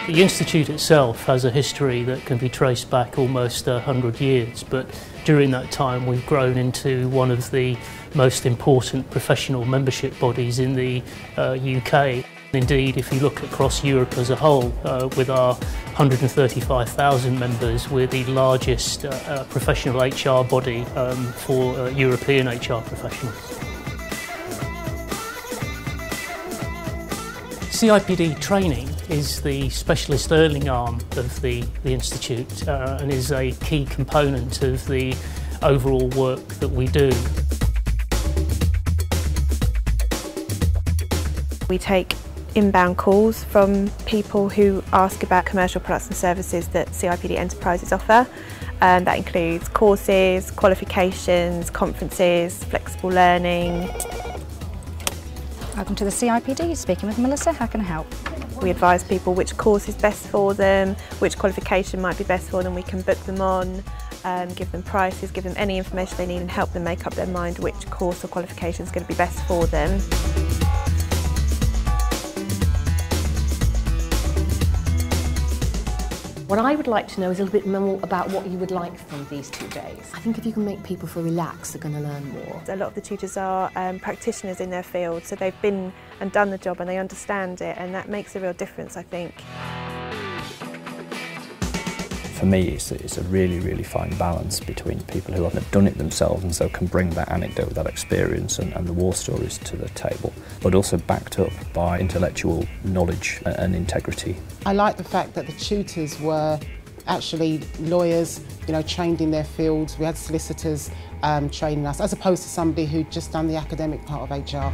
The Institute itself has a history that can be traced back almost 100 years, but during that time we've grown into one of the most important professional membership bodies in the UK. Indeed, if you look across Europe as a whole, with our 135,000 members, we're the largest professional HR body for European HR professionals. CIPD training is the specialist learning arm of the Institute and is a key component of the overall work that we do. We take inbound calls from people who ask about commercial products and services that CIPD Enterprises offer. That includes courses, qualifications, conferences, flexible learning. Welcome to the CIPD, speaking with Melissa, how can I help? We advise people which course is best for them, which qualification might be best for them. We can book them on, give them prices, give them any information they need and help them make up their mind which course or qualification is going to be best for them. What I would like to know is a little bit more about what you would like from these 2 days. I think if you can make people feel relaxed, they're going to learn more. A lot of the tutors are practitioners in their field, so they've been and done the job and they understand it, and that makes a real difference, I think. For me, it's a really fine balance between people who have done it themselves and so can bring that anecdote, that experience and the war stories to the table, but also backed up by intellectual knowledge and integrity. I like the fact that the tutors were actually lawyers, trained in their fields. We had solicitors training us, as opposed to somebody who'd just done the academic part of HR.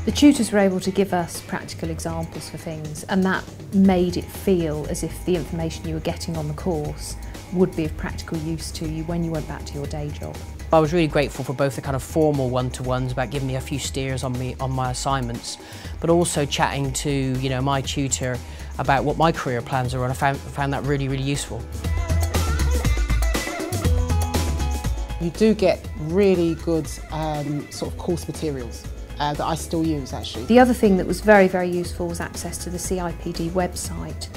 The tutors were able to give us practical examples for things, and that made it feel as if the information you were getting on the course would be of practical use to you when you went back to your day job. I was really grateful for both the kind of formal one-to-ones about giving me a few steers on my assignments, but also chatting to my tutor about what my career plans are, and I found that really useful. You do get really good sort of course materials that I still use, actually. The other thing that was very useful was access to the CIPD website,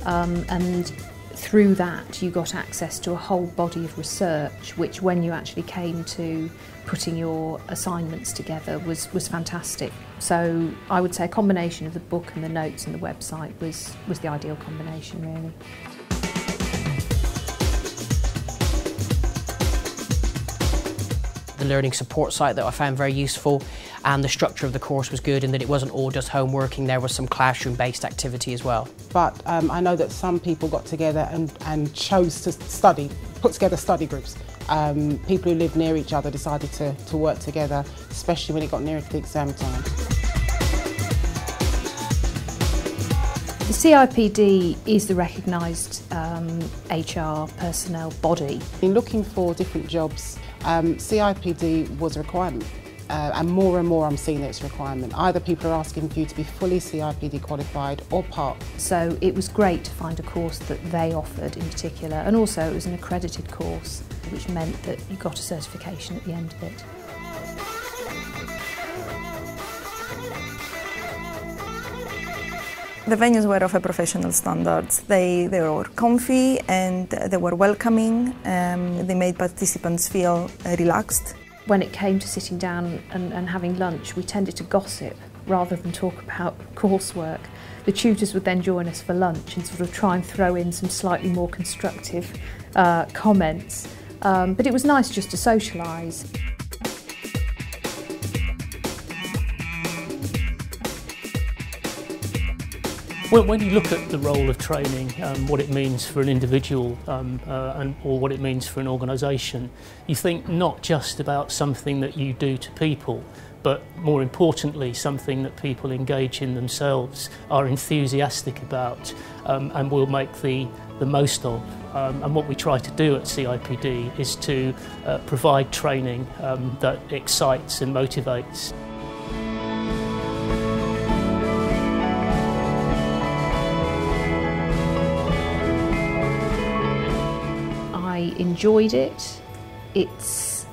and through that you got access to a whole body of research which, when you actually came to putting your assignments together, was fantastic. So I would say a combination of the book and the notes and the website was the ideal combination, really. The learning support site that I found very useful, and the structure of the course was good in that it wasn't all just homeworking, there was some classroom-based activity as well. But I know that some people got together and chose to study, put together study groups. People who lived near each other decided to work together, especially when it got nearer to the exam time. The CIPD is the recognised HR personnel body. In looking for different jobs, CIPD was a requirement, and more I'm seeing that it's a requirement. Either people are asking for you to be fully CIPD qualified or part. So it was great to find a course that they offered in particular, and also it was an accredited course, which meant that you got a certification at the end of it. The venues were of a professional standards. They were comfy and they were welcoming. They made participants feel relaxed. When it came to sitting down and having lunch, we tended to gossip rather than talk about coursework. The tutors would then join us for lunch and sort of try and throw in some slightly more constructive comments. But it was nice just to socialise. When you look at the role of training, what it means for an individual or what it means for an organisation, you think not just about something that you do to people, but more importantly something that people engage in themselves, are enthusiastic about and will make the most of. And what we try to do at CIPD is to provide training that excites and motivates. I enjoyed it. It's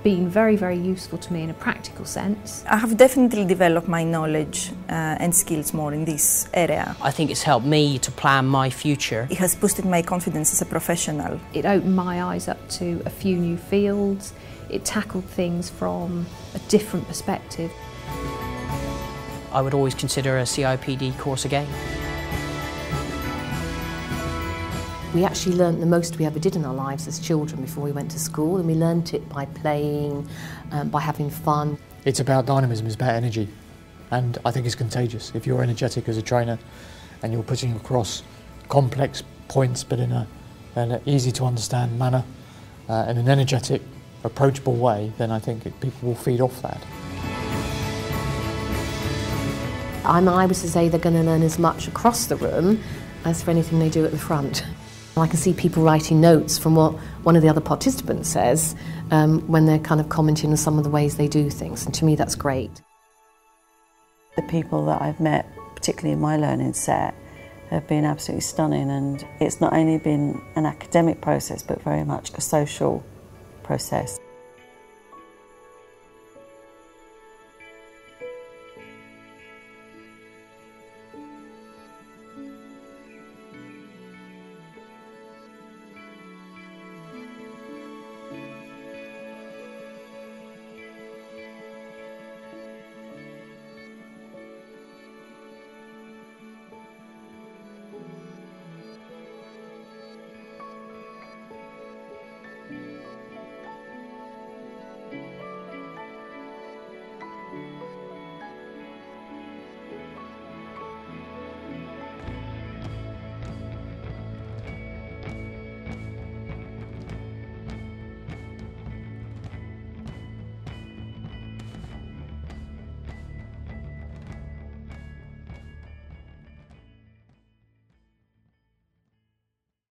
been very, very useful to me in a practical sense. I have definitely developed my knowledge and skills more in this area. I think it's helped me to plan my future. It has boosted my confidence as a professional. It opened my eyes up to a few new fields. It tackled things from a different perspective. I would always consider a CIPD course again. We actually learnt the most we ever did in our lives as children before we went to school, and we learnt it by playing, by having fun. It's about dynamism, it's about energy, and I think it's contagious. If you're energetic as a trainer and you're putting across complex points but in an easy to understand manner, in an energetic, approachable way, then I think people will feed off that. I was to say they're going to learn as much across the room as for anything they do at the front. I can see people writing notes from what one of the other participants says when they're kind of commenting on some of the ways they do things, and to me that's great. The people that I've met, particularly in my learning set, have been absolutely stunning, and it's not only been an academic process but very much a social process.